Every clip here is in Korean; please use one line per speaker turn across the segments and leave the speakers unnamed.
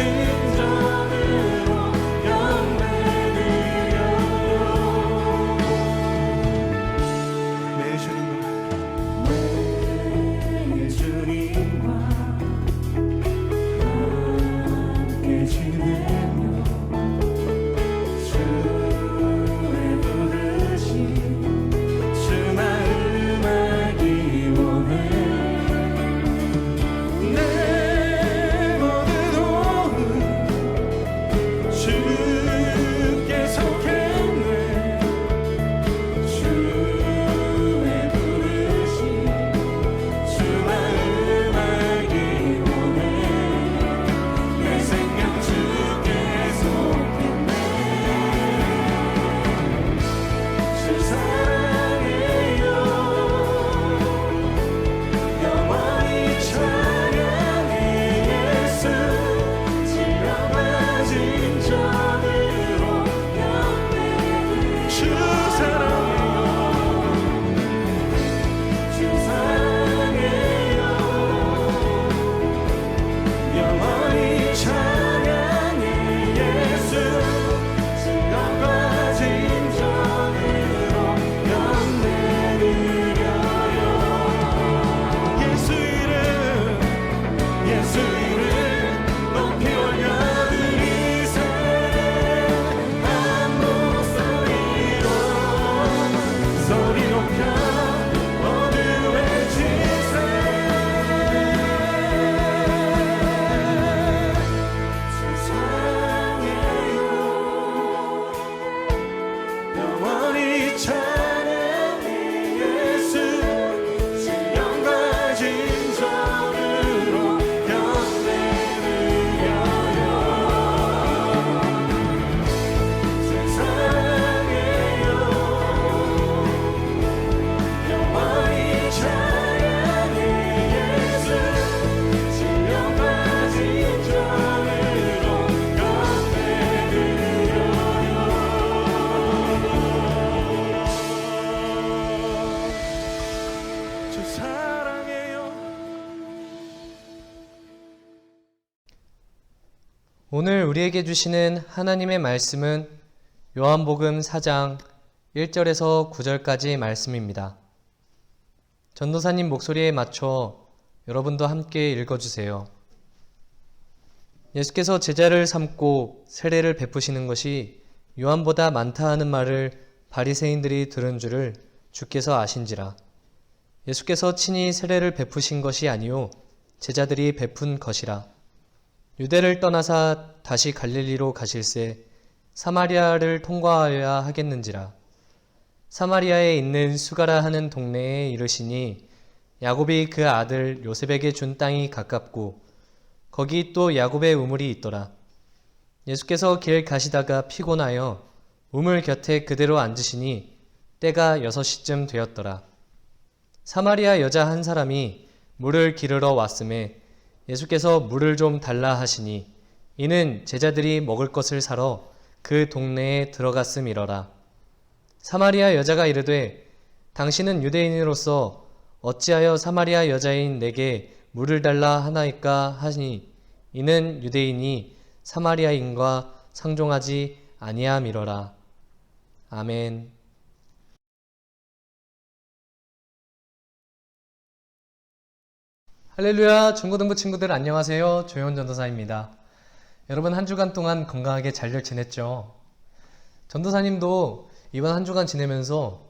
진정으로 영광드려요. 내 주님과 함께 지내며 주의 부르심 주 마음 알기 원해. 내 모든 호흡 주께 속했네. 주의 부르심 주 마음 알기 원해. 내 생명 주께 속했네. 주 사랑해요. 영원히 찬양해 예수. 진정한 진정으로 영광드려요. 주 사랑해요. 주 사랑해요. 영원히 찬양해 예수. 진정과 진정으로 영광드려요. 예수 이름 높이 올려드리세. 한 목소리로 소리 높여 모두 외치세. 주 사랑해요. 영원히 찬양해 예수. 진정과 진정으로 영광드려요. 주 사랑해요. 영원히 찬양해 예수. 진정과 진정으로 영광드려요. 주 사랑해요.
오늘 우리에게 주시는 하나님의 말씀은 요한복음 4장 1절에서 9절까지 말씀입니다. 전도사님 목소리에 맞춰 여러분도 함께 읽어주세요. 예수께서 제자를 삼고 세례를 베푸시는 것이 요한보다 많다 하는 말을 바리새인들이 들은 줄을 주께서 아신지라. 예수께서 친히 세례를 베푸신 것이 아니요 제자들이 베푼 것이라. 유대를 떠나사 다시 갈릴리로 가실새 사마리아를 통과하여야 하겠는지라. 사마리아에 있는 수가라 하는 동네에 이르시니 야곱이 그 아들 요셉에게 준 땅이 가깝고 거기 또 야곱의 우물이 있더라. 예수께서 길 가시다가 피곤하여 우물 곁에 그대로 앉으시니 때가 6시쯤 되었더라. 사마리아 여자 한 사람이 물을 기르러 왔음에 예수께서 물을 좀 달라 하시니 이는 제자들이 먹을 것을 사러 그 동네에 들어갔음이러라. 사마리아 여자가 이르되 당신은 유대인으로서 어찌하여 사마리아 여자인 내게 물을 달라 하나이까 하니 이는 유대인이 사마리아인과 상종하지 아니함이러라. 아멘. 할렐루야. 중고등부 친구들 안녕하세요. 조현 전도사입니다. 여러분 한 주간 동안 건강하게 잘 지냈죠? 전도사님도 이번 한 주간 지내면서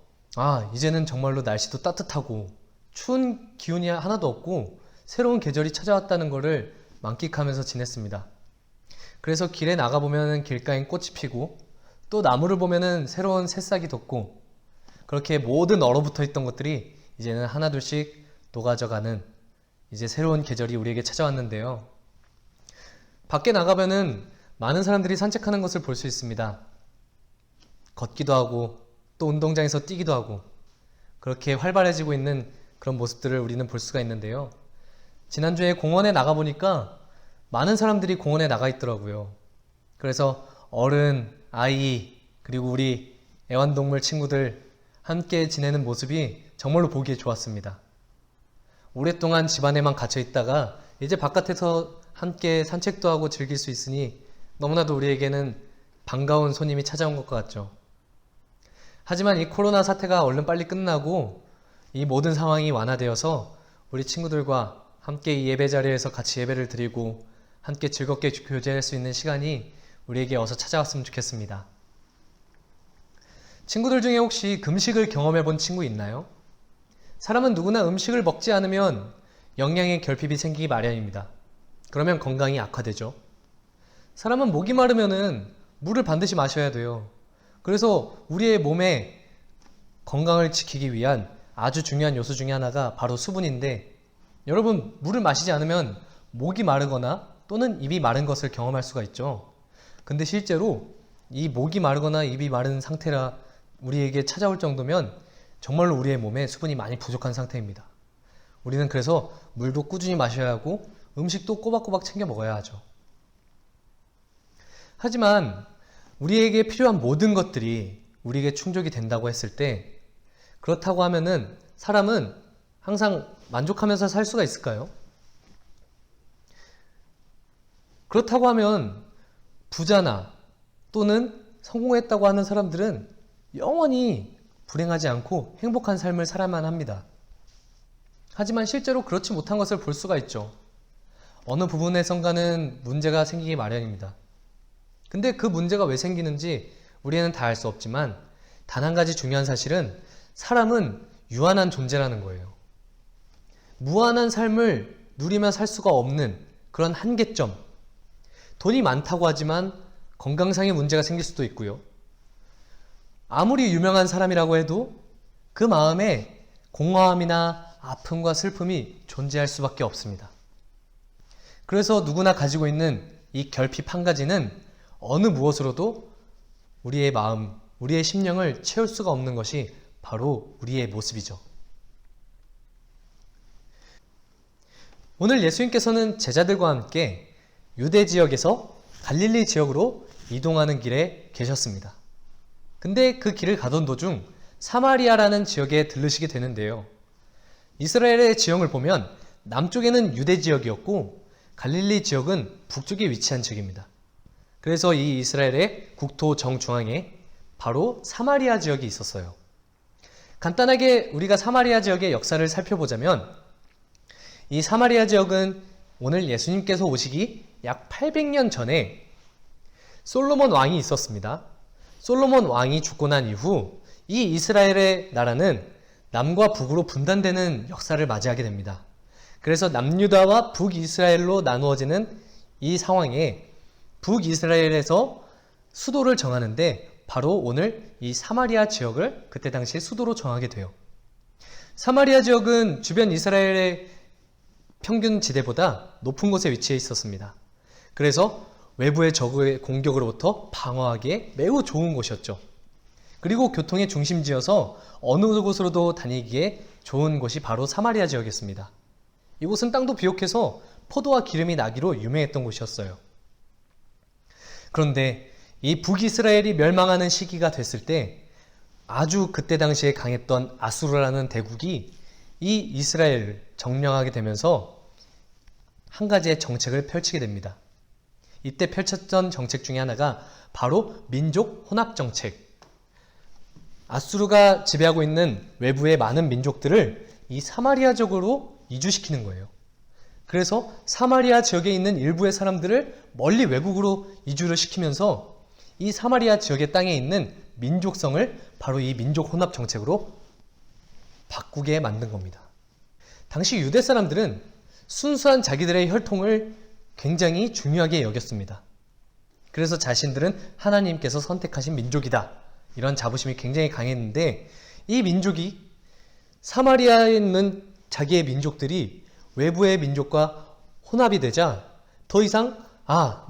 이제는 정말로 날씨도 따뜻하고 추운 기운이 하나도 없고 새로운 계절이 찾아왔다는 것을 만끽하면서 지냈습니다. 그래서 길에 나가보면 길가엔 꽃이 피고 또 나무를 보면 새로운 새싹이 돋고 그렇게 모든 얼어붙어 있던 것들이 이제는 하나둘씩 녹아져가는 이제 새로운 계절이 우리에게 찾아왔는데요. 밖에 나가면은 많은 사람들이 산책하는 것을 볼 수 있습니다. 걷기도 하고 또 운동장에서 뛰기도 하고 그렇게 활발해지고 있는 그런 모습들을 우리는 볼 수가 있는데요. 지난주에 공원에 나가보니까 많은 사람들이 공원에 나가 있더라고요. 그래서 어른, 아이, 그리고 우리 애완동물 친구들 함께 지내는 모습이 정말로 보기에 좋았습니다. 오랫동안 집 안에만 갇혀 있다가 이제 바깥에서 함께 산책도 하고 즐길 수 있으니 너무나도 우리에게는 반가운 손님이 찾아온 것 같죠. 하지만 이 코로나 사태가 얼른 빨리 끝나고 이 모든 상황이 완화되어서 우리 친구들과 함께 이 예배 자리에서 같이 예배를 드리고 함께 즐겁게 교제할 수 있는 시간이 우리에게 어서 찾아왔으면 좋겠습니다. 친구들 중에 혹시 금식을 경험해 본 친구 있나요? 사람은 누구나 음식을 먹지 않으면 영양의 결핍이 생기기 마련입니다. 그러면 건강이 악화되죠. 사람은 목이 마르면은 물을 반드시 마셔야 돼요. 그래서 우리의 몸의 건강을 지키기 위한 아주 중요한 요소 중에 하나가 바로 수분인데, 여러분 물을 마시지 않으면 목이 마르거나 또는 입이 마른 것을 경험할 수가 있죠. 근데 실제로 이 목이 마르거나 입이 마른 상태라 우리에게 찾아올 정도면 정말로 우리의 몸에 수분이 많이 부족한 상태입니다. 우리는 그래서 물도 꾸준히 마셔야 하고 음식도 꼬박꼬박 챙겨 먹어야 하죠. 하지만 우리에게 필요한 모든 것들이 우리에게 충족이 된다고 했을 때, 그렇다고 하면은 사람은 항상 만족하면서 살 수가 있을까요? 그렇다고 하면 부자나 또는 성공했다고 하는 사람들은 영원히 불행하지 않고 행복한 삶을 살아야만 합니다. 하지만 실제로 그렇지 못한 것을 볼 수가 있죠. 어느 부분에선가는 문제가 생기기 마련입니다. 근데 그 문제가 왜 생기는지 우리는 다 알 수 없지만 단 한 가지 중요한 사실은 사람은 유한한 존재라는 거예요. 무한한 삶을 누리며 살 수가 없는 그런 한계점. 돈이 많다고 하지만 건강상의 문제가 생길 수도 있고요. 아무리 유명한 사람이라고 해도 그 마음에 공허함이나 아픔과 슬픔이 존재할 수밖에 없습니다. 그래서 누구나 가지고 있는 이 결핍 한 가지는 어느 무엇으로도 우리의 마음, 우리의 심령을 채울 수가 없는 것이 바로 우리의 모습이죠. 오늘 예수님께서는 제자들과 함께 유대 지역에서 갈릴리 지역으로 이동하는 길에 계셨습니다. 근데 그 길을 가던 도중 사마리아라는 지역에 들르시게 되는데요. 이스라엘의 지형을 보면 남쪽에는 유대 지역이었고 갈릴리 지역은 북쪽에 위치한 지역입니다. 그래서 이 이스라엘의 국토 정중앙에 바로 사마리아 지역이 있었어요. 간단하게 우리가 사마리아 지역의 역사를 살펴보자면, 이 사마리아 지역은 오늘 예수님께서 오시기 약 800년 전에 솔로몬 왕이 있었습니다. 솔로몬 왕이 죽고 난 이후 이 이스라엘의 나라는 남과 북으로 분단되는 역사를 맞이하게 됩니다. 그래서 남유다와 북이스라엘로 나누어지는 이 상황에 북이스라엘에서 수도를 정하는데 바로 오늘 이 사마리아 지역을 그때 당시에 수도로 정하게 돼요. 사마리아 지역은 주변 이스라엘의 평균 지대보다 높은 곳에 위치해 있었습니다. 그래서 외부의 적의 공격으로부터 방어하기에 매우 좋은 곳이었죠. 그리고 교통의 중심지여서 어느 곳으로도 다니기에 좋은 곳이 바로 사마리아 지역이었습니다. 이곳은 땅도 비옥해서 포도와 기름이 나기로 유명했던 곳이었어요. 그런데 이 북이스라엘이 멸망하는 시기가 됐을 때 아주 그때 당시에 강했던 아수르라는 대국이 이 이스라엘을 점령하게 되면서 한 가지의 정책을 펼치게 됩니다. 이때 펼쳤던 정책 중에 하나가 바로 민족 혼합 정책. 아수르가 지배하고 있는 외부의 많은 민족들을 이 사마리아 지역으로 이주시키는 거예요. 그래서 사마리아 지역에 있는 일부의 사람들을 멀리 외국으로 이주를 시키면서 이 사마리아 지역의 땅에 있는 민족성을 바로 이 민족 혼합 정책으로 바꾸게 만든 겁니다. 당시 유대 사람들은 순수한 자기들의 혈통을 굉장히 중요하게 여겼습니다. 그래서 자신들은 하나님께서 선택하신 민족이다, 이런 자부심이 굉장히 강했는데, 이 민족이 사마리아에 있는 자기의 민족들이 외부의 민족과 혼합이 되자 더 이상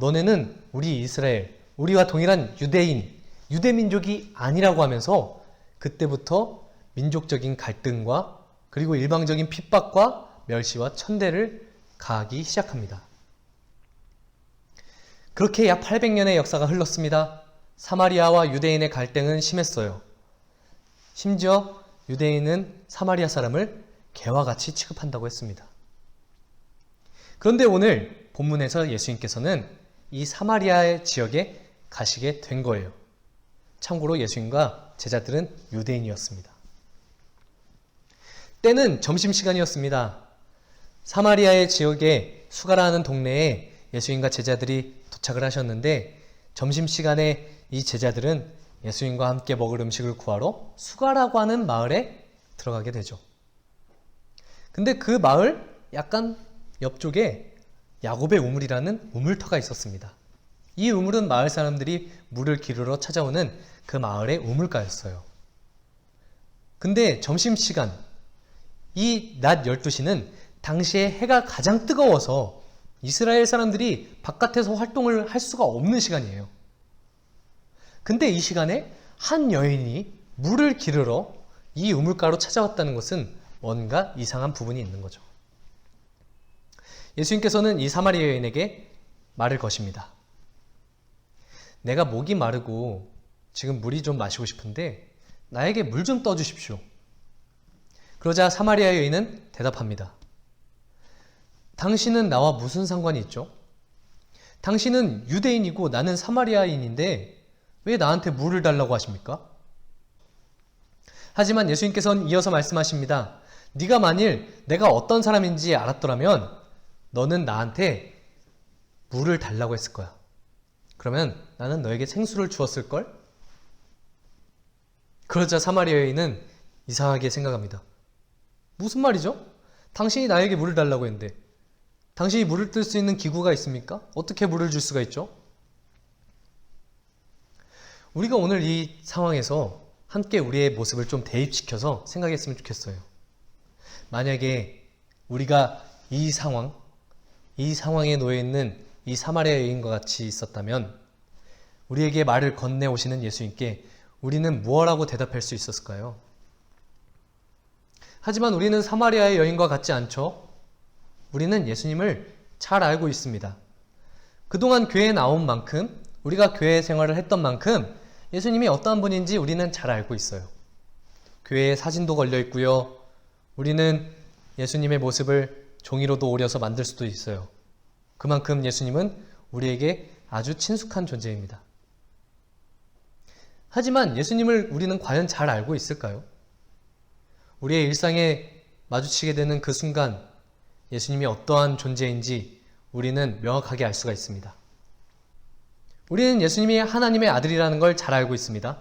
너네는 우리 이스라엘, 우리와 동일한 유대인, 유대민족이 아니라고 하면서 그때부터 민족적인 갈등과 그리고 일방적인 핍박과 멸시와 천대를 가하기 시작합니다. 그렇게 약 800년의 역사가 흘렀습니다. 사마리아와 유대인의 갈등은 심했어요. 심지어 유대인은 사마리아 사람을 개와 같이 취급한다고 했습니다. 그런데 오늘 본문에서 예수님께서는 이 사마리아 지역에 가시게 된 거예요. 참고로 예수님과 제자들은 유대인이었습니다. 때는 점심시간이었습니다. 사마리아의 지역에 수가라는 동네에 예수님과 제자들이 도착을 하셨는데 점심시간에 이 제자들은 예수님과 함께 먹을 음식을 구하러 수가라고 하는 마을에 들어가게 되죠. 근데 그 마을 약간 옆쪽에 야곱의 우물이라는 우물터가 있었습니다. 이 우물은 마을 사람들이 물을 기르러 찾아오는 그 마을의 우물가였어요. 근데 점심시간, 이 낮 12시는 당시에 해가 가장 뜨거워서 이스라엘 사람들이 바깥에서 활동을 할 수가 없는 시간이에요. 근데 이 시간에 한 여인이 물을 기르러 이 우물가로 찾아왔다는 것은 뭔가 이상한 부분이 있는 거죠. 예수님께서는 이 사마리아 여인에게 말을 거십니다. 내가 목이 마르고 지금 물이 좀 마시고 싶은데 나에게 물 좀 떠주십시오. 그러자 사마리아 여인은 대답합니다. 당신은 나와 무슨 상관이 있죠? 당신은 유대인이고 나는 사마리아인인데 왜 나한테 물을 달라고 하십니까? 하지만 예수님께서는 이어서 말씀하십니다. 네가 만일 내가 어떤 사람인지 알았더라면 너는 나한테 물을 달라고 했을 거야. 그러면 나는 너에게 생수를 주었을걸? 그러자 사마리아 여인은 이상하게 생각합니다. 무슨 말이죠? 당신이 나에게 물을 달라고 했는데 당신이 물을 뜰 수 있는 기구가 있습니까? 어떻게 물을 줄 수가 있죠? 우리가 오늘 이 상황에서 함께 우리의 모습을 좀 대입시켜서 생각했으면 좋겠어요. 만약에 우리가 이 상황에 놓여 있는 이 사마리아 여인과 같이 있었다면 우리에게 말을 건네오시는 예수님께 우리는 무엇라고 대답할 수 있었을까요? 하지만 우리는 사마리아의 여인과 같지 않죠? 우리는 예수님을 잘 알고 있습니다. 그동안 교회에 나온 만큼, 우리가 교회 생활을 했던 만큼 예수님이 어떠한 분인지 우리는 잘 알고 있어요. 교회에 사진도 걸려 있고요. 우리는 예수님의 모습을 종이로도 오려서 만들 수도 있어요. 그만큼 예수님은 우리에게 아주 친숙한 존재입니다. 하지만 예수님을 우리는 과연 잘 알고 있을까요? 우리의 일상에 마주치게 되는 그 순간 예수님이 어떠한 존재인지 우리는 명확하게 알 수가 있습니다. 우리는 예수님이 하나님의 아들이라는 걸 잘 알고 있습니다.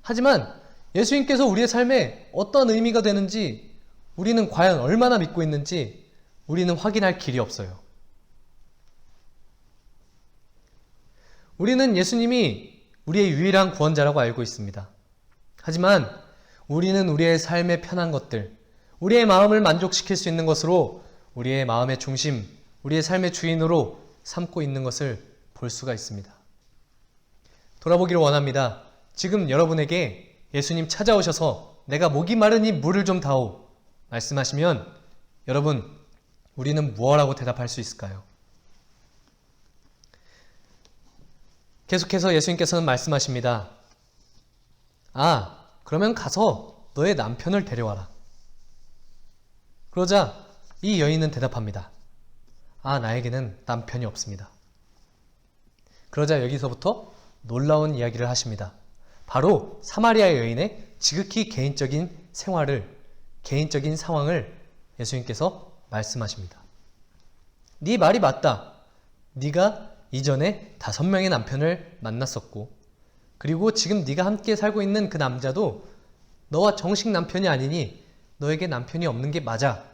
하지만 예수님께서 우리의 삶에 어떤 의미가 되는지 우리는 과연 얼마나 믿고 있는지 우리는 확인할 길이 없어요. 우리는 예수님이 우리의 유일한 구원자라고 알고 있습니다. 하지만 우리는 우리의 삶의 편한 것들, 우리의 마음을 만족시킬 수 있는 것으로 우리의 마음의 중심, 우리의 삶의 주인으로 삼고 있는 것을 볼 수가 있습니다. 돌아보기를 원합니다. 지금 여러분에게 예수님 찾아오셔서 내가 목이 마르니 물을 좀 다오 말씀하시면 여러분, 우리는 무엇라고 대답할 수 있을까요? 계속해서 예수님께서는 말씀하십니다. 그러면 가서 너의 남편을 데려와라. 그러자 이 여인은 대답합니다. 나에게는 남편이 없습니다. 그러자 여기서부터 놀라운 이야기를 하십니다. 바로 사마리아 여인의 지극히 개인적인 생활을, 개인적인 상황을 예수님께서 말씀하십니다. 네 말이 맞다. 네가 이전에 5명의 남편을 만났었고 그리고 지금 네가 함께 살고 있는 그 남자도 너와 정식 남편이 아니니 너에게 남편이 없는 게 맞아.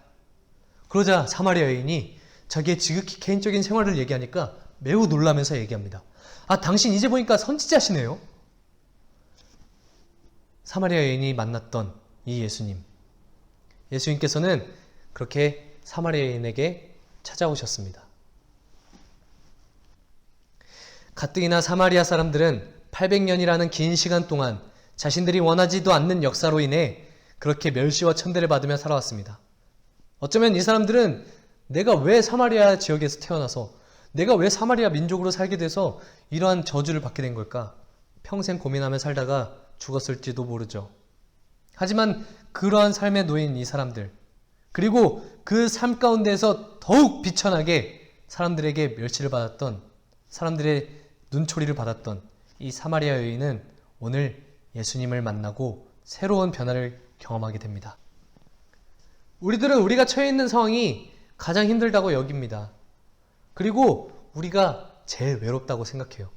그러자 사마리아 여인이 자기의 지극히 개인적인 생활을 얘기하니까 매우 놀라면서 얘기합니다. 당신 이제 보니까 선지자시네요. 사마리아 여인이 만났던 이 예수님. 예수님께서는 그렇게 사마리아 여인에게 찾아오셨습니다. 가뜩이나 사마리아 사람들은 800년이라는 긴 시간 동안 자신들이 원하지도 않는 역사로 인해 그렇게 멸시와 천대를 받으며 살아왔습니다. 어쩌면 이 사람들은 내가 왜 사마리아 지역에서 태어나서 내가 왜 사마리아 민족으로 살게 돼서 이러한 저주를 받게 된 걸까? 평생 고민하며 살다가 죽었을지도 모르죠. 하지만 그러한 삶에 놓인 이 사람들, 그리고 그 삶 가운데에서 더욱 비천하게 사람들에게 멸시를 받았던, 사람들의 눈초리를 받았던 이 사마리아 여인은 오늘 예수님을 만나고 새로운 변화를 경험하게 됩니다. 우리들은 우리가 처해 있는 상황이 가장 힘들다고 여깁니다. 그리고 우리가 제일 외롭다고 생각해요.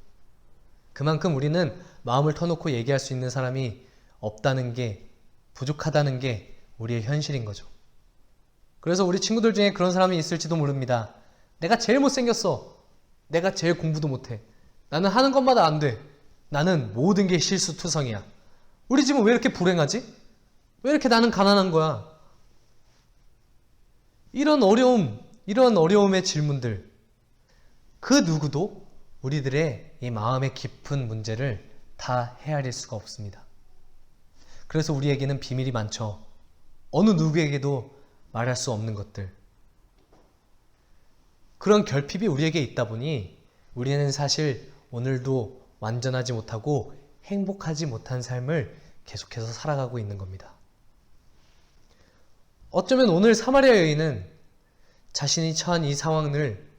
그만큼 우리는 마음을 터놓고 얘기할 수 있는 사람이 없다는 게, 부족하다는 게 우리의 현실인 거죠. 그래서 우리 친구들 중에 그런 사람이 있을지도 모릅니다. 내가 제일 못생겼어. 내가 제일 공부도 못해. 나는 하는 것마다 안 돼. 나는 모든 게 실수투성이야. 우리 집은 왜 이렇게 불행하지? 왜 이렇게 나는 가난한 거야? 이런 어려움의 질문들, 그 누구도 우리들의 이 마음의 깊은 문제를 다 헤아릴 수가 없습니다. 그래서 우리에게는 비밀이 많죠. 어느 누구에게도 말할 수 없는 것들. 그런 결핍이 우리에게 있다 보니 우리는 사실 오늘도 완전하지 못하고 행복하지 못한 삶을 계속해서 살아가고 있는 겁니다. 어쩌면 오늘 사마리아 여인은 자신이 처한 이 상황을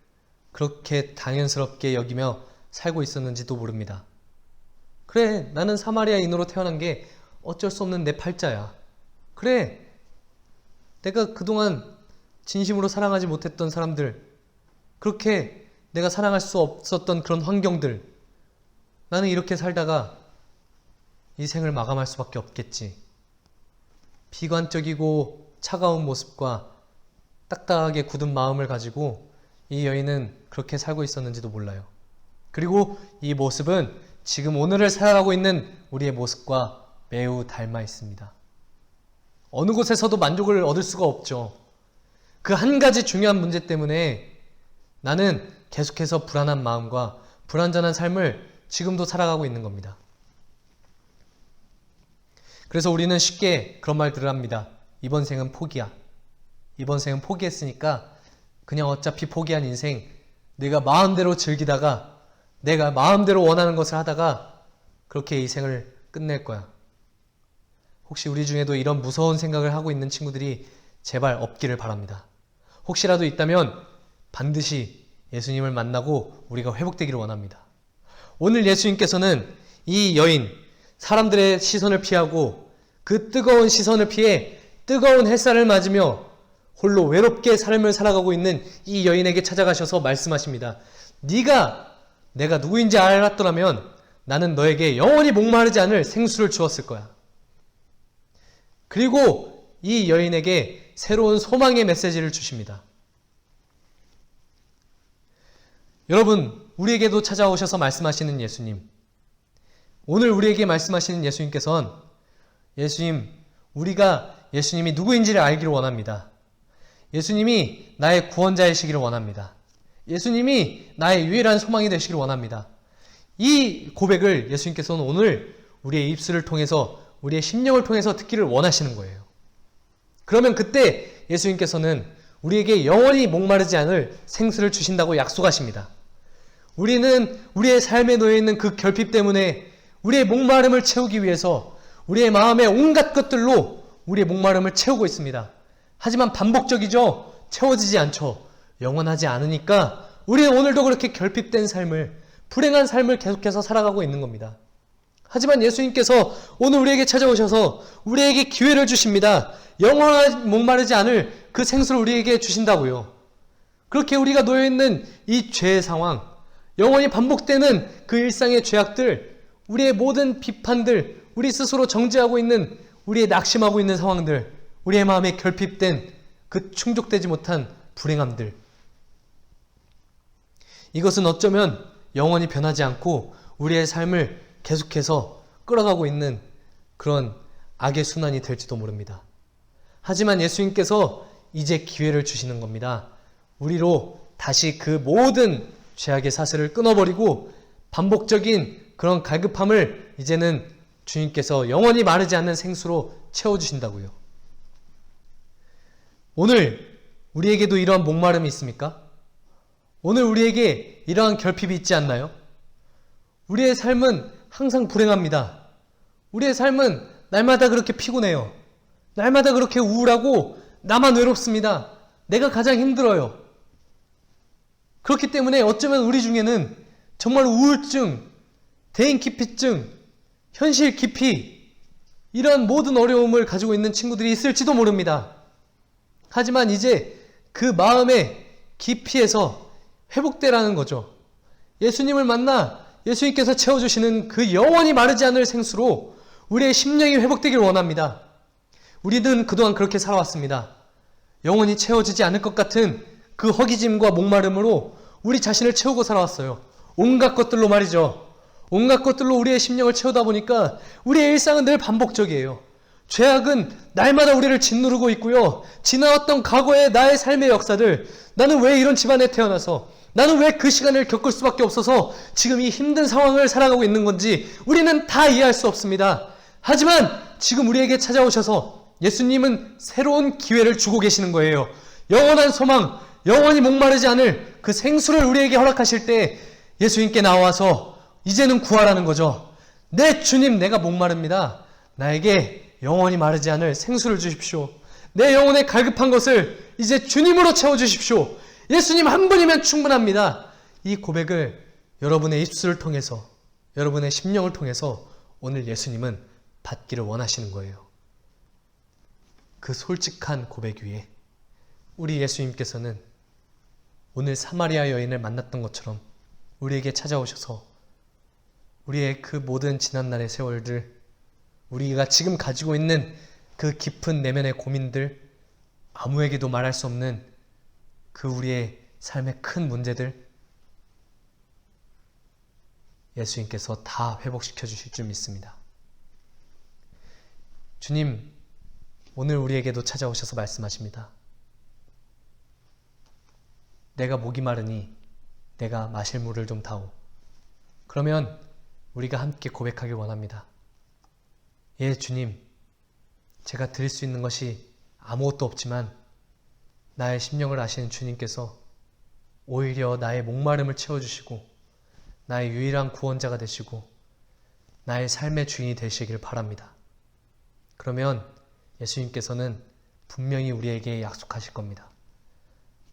그렇게 당연스럽게 여기며 살고 있었는지도 모릅니다. 그래, 나는 사마리아인으로 태어난 게 어쩔 수 없는 내 팔자야. 그래, 내가 그동안 진심으로 사랑하지 못했던 사람들, 그렇게 내가 사랑할 수 없었던 그런 환경들, 나는 이렇게 살다가 이 생을 마감할 수밖에 없겠지. 비관적이고 차가운 모습과 딱딱하게 굳은 마음을 가지고 이 여인은 그렇게 살고 있었는지도 몰라요. 그리고 이 모습은 지금 오늘을 살아가고 있는 우리의 모습과 매우 닮아 있습니다. 어느 곳에서도 만족을 얻을 수가 없죠. 그 한 가지 중요한 문제 때문에 나는 계속해서 불안한 마음과 불완전한 삶을 지금도 살아가고 있는 겁니다. 그래서 우리는 쉽게 그런 말들을 합니다. 이번 생은 포기야. 이번 생은 포기했으니까 그냥 어차피 포기한 인생, 내가 마음대로 즐기다가 내가 마음대로 원하는 것을 하다가 그렇게 이 생을 끝낼 거야. 혹시 우리 중에도 이런 무서운 생각을 하고 있는 친구들이 제발 없기를 바랍니다. 혹시라도 있다면 반드시 예수님을 만나고 우리가 회복되기를 원합니다. 오늘 예수님께서는 이 여인, 사람들의 시선을 피하고 그 뜨거운 시선을 피해 뜨거운 햇살을 맞으며 홀로 외롭게 삶을 살아가고 있는 이 여인에게 찾아가셔서 말씀하십니다. 네가 내가 누구인지 알았더라면 나는 너에게 영원히 목마르지 않을 생수를 주었을 거야. 그리고 이 여인에게 새로운 소망의 메시지를 주십니다. 여러분, 우리에게도 찾아오셔서 말씀하시는 예수님, 오늘 우리에게 말씀하시는 예수님께서는 우리가 예수님이 누구인지를 알기를 원합니다. 예수님이 나의 구원자이시기를 원합니다. 예수님이 나의 유일한 소망이 되시기를 원합니다. 이 고백을 예수님께서는 오늘 우리의 입술을 통해서, 우리의 심령을 통해서 듣기를 원하시는 거예요. 그러면 그때 예수님께서는 우리에게 영원히 목마르지 않을 생수를 주신다고 약속하십니다. 우리는 우리의 삶에 놓여있는 그 결핍 때문에 우리의 목마름을 채우기 위해서 우리의 마음의 온갖 것들로 우리의 목마름을 채우고 있습니다. 하지만 반복적이죠. 채워지지 않죠. 영원하지 않으니까 우리는 오늘도 그렇게 결핍된 삶을, 불행한 삶을 계속해서 살아가고 있는 겁니다. 하지만 예수님께서 오늘 우리에게 찾아오셔서 우리에게 기회를 주십니다. 영원히 목마르지 않을 그 생수를 우리에게 주신다고요. 그렇게 우리가 놓여있는 이 죄의 상황, 영원히 반복되는 그 일상의 죄악들, 우리의 모든 비판들, 우리 스스로 정죄하고 있는, 우리의 낙심하고 있는 상황들, 우리의 마음에 결핍된 그 충족되지 못한 불행함들, 이것은 어쩌면 영원히 변하지 않고 우리의 삶을 계속해서 끌어가고 있는 그런 악의 순환이 될지도 모릅니다. 하지만 예수님께서 이제 기회를 주시는 겁니다. 우리로 다시 그 모든 죄악의 사슬을 끊어버리고 반복적인 그런 갈급함을 이제는 주님께서 영원히 마르지 않는 생수로 채워주신다고요. 오늘 우리에게도 이러한 목마름이 있습니까? 오늘 우리에게 이러한 결핍이 있지 않나요? 우리의 삶은 항상 불행합니다. 우리의 삶은 날마다 그렇게 피곤해요. 날마다 그렇게 우울하고 나만 외롭습니다. 내가 가장 힘들어요. 그렇기 때문에 어쩌면 우리 중에는 정말 우울증, 대인 기피증, 현실 기피, 이러한 모든 어려움을 가지고 있는 친구들이 있을지도 모릅니다. 하지만 이제 그 마음의 깊이에서 회복되라는 거죠. 예수님을 만나 예수님께서 채워주시는 그 영원히 마르지 않을 생수로 우리의 심령이 회복되길 원합니다. 우리는 그동안 그렇게 살아왔습니다. 영원히 채워지지 않을 것 같은 그 허기짐과 목마름으로 우리 자신을 채우고 살아왔어요. 온갖 것들로 말이죠. 온갖 것들로 우리의 심령을 채우다 보니까 우리의 일상은 늘 반복적이에요. 죄악은 날마다 우리를 짓누르고 있고요. 지나왔던 과거의 나의 삶의 역사들, 나는 왜 이런 집안에 태어나서, 나는 왜 그 시간을 겪을 수밖에 없어서 지금 이 힘든 상황을 살아가고 있는 건지 우리는 다 이해할 수 없습니다. 하지만 지금 우리에게 찾아오셔서 예수님은 새로운 기회를 주고 계시는 거예요. 영원한 소망, 영원히 목마르지 않을 그 생수를 우리에게 허락하실 때 예수님께 나와서 이제는 구하라는 거죠. 내 주님, 내가 목마릅니다. 나에게 영원히 마르지 않을 생수를 주십시오. 내 영혼의 갈급한 것을 이제 주님으로 채워주십시오. 예수님 한 분이면 충분합니다. 이 고백을 여러분의 입술을 통해서, 여러분의 심령을 통해서 오늘 예수님은 받기를 원하시는 거예요. 그 솔직한 고백 위에 우리 예수님께서는 오늘 사마리아 여인을 만났던 것처럼 우리에게 찾아오셔서 우리의 그 모든 지난날의 세월들, 우리가 지금 가지고 있는 그 깊은 내면의 고민들, 아무에게도 말할 수 없는 그 우리의 삶의 큰 문제들, 예수님께서 다 회복시켜 주실 줄 믿습니다. 주님, 오늘 우리에게도 찾아오셔서 말씀하십니다. 내가 목이 마르니 내가 마실 물을 좀 다오. 그러면 우리가 함께 고백하길 원합니다. 예, 주님, 제가 드릴 수 있는 것이 아무것도 없지만 나의 심령을 아시는 주님께서 오히려 나의 목마름을 채워주시고 나의 유일한 구원자가 되시고 나의 삶의 주인이 되시길 바랍니다. 그러면 예수님께서는 분명히 우리에게 약속하실 겁니다.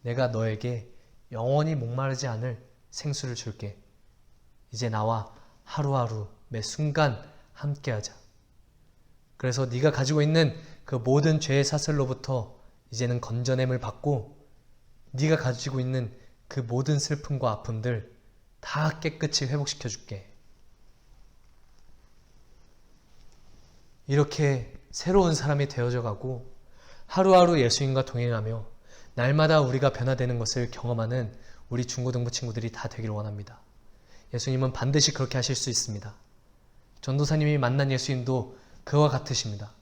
내가 너에게 영원히 목마르지 않을 생수를 줄게. 이제 나와 하루하루 매 순간 함께하자. 그래서 네가 가지고 있는 그 모든 죄의 사슬로부터 이제는 건져냄을 받고 네가 가지고 있는 그 모든 슬픔과 아픔들 다 깨끗이 회복시켜 줄게. 이렇게 새로운 사람이 되어져 가고 하루하루 예수님과 동행하며 날마다 우리가 변화되는 것을 경험하는 우리 중고등부 친구들이 다 되기를 원합니다. 예수님은 반드시 그렇게 하실 수 있습니다. 전도사님이 만난 예수님도 그와 같으십니다.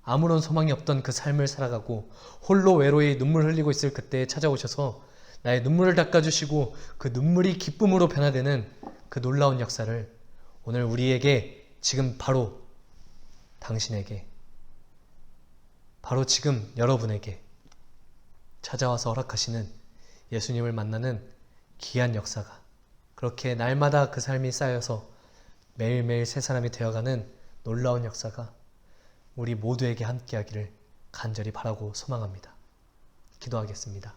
아무런 소망이 없던 그 삶을 살아가고 홀로 외로이 눈물 흘리고 있을 그때에 찾아오셔서 나의 눈물을 닦아주시고 그 눈물이 기쁨으로 변화되는 그 놀라운 역사를 오늘 우리에게 지금 바로 당신에게, 바로 지금 여러분에게 찾아와서 허락하시는 예수님을 만나는 귀한 역사가, 그렇게 날마다 그 삶이 쌓여서 매일매일 새 사람이 되어가는 놀라운 역사가 우리 모두에게 함께하기를 간절히 바라고 소망합니다. 기도하겠습니다.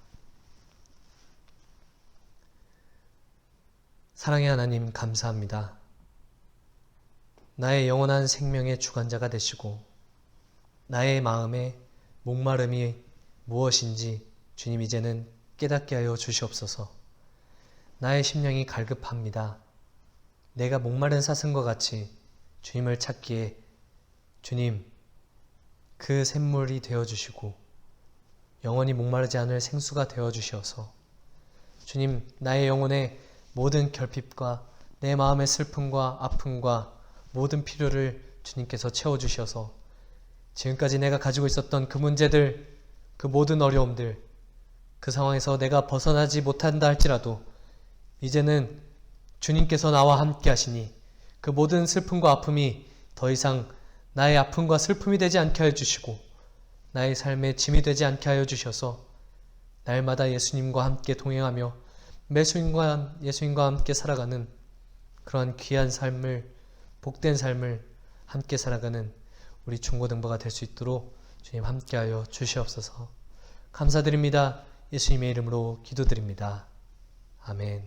사랑의 하나님, 감사합니다. 나의 영원한 생명의 주관자가 되시고 나의 마음에 목마름이 무엇인지 주님 이제는 깨닫게 하여 주시옵소서. 나의 심령이 갈급합니다. 내가 목마른 사슴과 같이 주님을 찾기에 주님 그 샘물이 되어주시고 영원히 목마르지 않을 생수가 되어주셔서 주님, 나의 영혼의 모든 결핍과 내 마음의 슬픔과 아픔과 모든 필요를 주님께서 채워주셔서 지금까지 내가 가지고 있었던 그 문제들, 그 모든 어려움들, 그 상황에서 내가 벗어나지 못한다 할지라도 이제는 주님께서 나와 함께 하시니 그 모든 슬픔과 아픔이 더 이상 나의 아픔과 슬픔이 되지 않게 하여 주시고 나의 삶의 짐이 되지 않게 하여 주셔서 날마다 예수님과 함께 동행하며 예수님과 함께 살아가는 그러한 귀한 삶을, 복된 삶을 함께 살아가는 우리 중고등부가 될 수 있도록 주님 함께하여 주시옵소서. 감사드립니다. 예수님의 이름으로 기도드립니다. 아멘.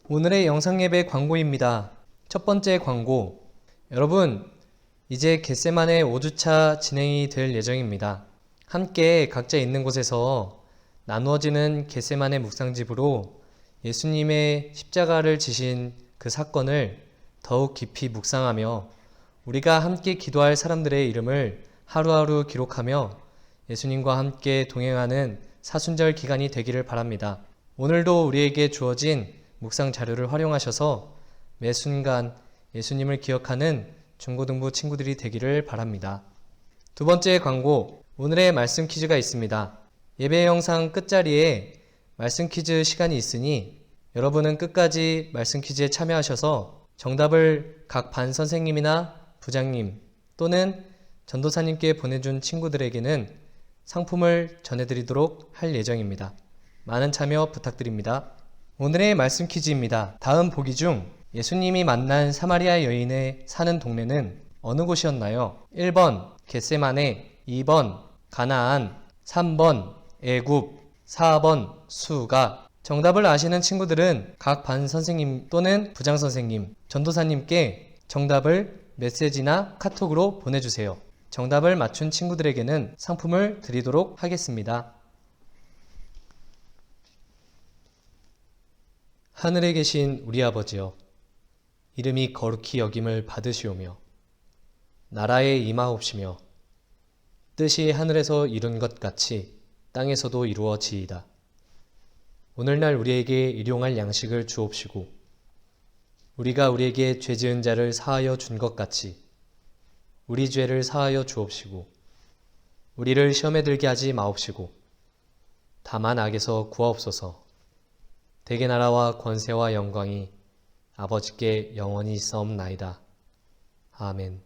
오늘의 영상예배 광고입니다. 첫 번째 광고. 여러분, 이제 겟세마네 5주차 진행이 될 예정입니다. 함께 각자 있는 곳에서 나누어지는 겟세마네 묵상집으로 예수님의 십자가를 지신 그 사건을 더욱 깊이 묵상하며 우리가 함께 기도할 사람들의 이름을 하루하루 기록하며 예수님과 함께 동행하는 사순절 기간이 되기를 바랍니다. 오늘도 우리에게 주어진 묵상 자료를 활용하셔서 매 순간 예수님을 기억하는 중고등부 친구들이 되기를 바랍니다. 두 번째 광고, 오늘의 말씀 퀴즈가 있습니다. 예배 영상 끝자리에 말씀 퀴즈 시간이 있으니 여러분은 끝까지 말씀 퀴즈에 참여하셔서 정답을 각 반 선생님이나 부장님 또는 전도사님께 보내준 친구들에게는 상품을 전해드리도록 할 예정입니다. 많은 참여 부탁드립니다. 오늘의 말씀 퀴즈입니다. 다음 보기 중 예수님이 만난 사마리아 여인의 사는 동네는 어느 곳이었나요? 1번 겟세마네, 2번 가나안, 3번 애굽, 4번 수가. 정답을 아시는 친구들은 각 반 선생님 또는 부장 선생님, 전도사님께 정답을 메시지나 카톡으로 보내주세요. 정답을 맞춘 친구들에게는 상품을 드리도록 하겠습니다. 하늘에 계신 우리 아버지여, 이름이 거룩히 여김을 받으시오며 나라에 임하옵시며 뜻이 하늘에서 이룬 것 같이 땅에서도 이루어지이다. 오늘날 우리에게 일용할 양식을 주옵시고 우리가 우리에게 죄 지은 자를 사하여 준 것 같이 우리 죄를 사하여 주옵시고 우리를 시험에 들게 하지 마옵시고 다만 악에서 구하옵소서. 대개 나라와 권세와 영광이 아버지께 영원히 있사옵나이다. 아멘.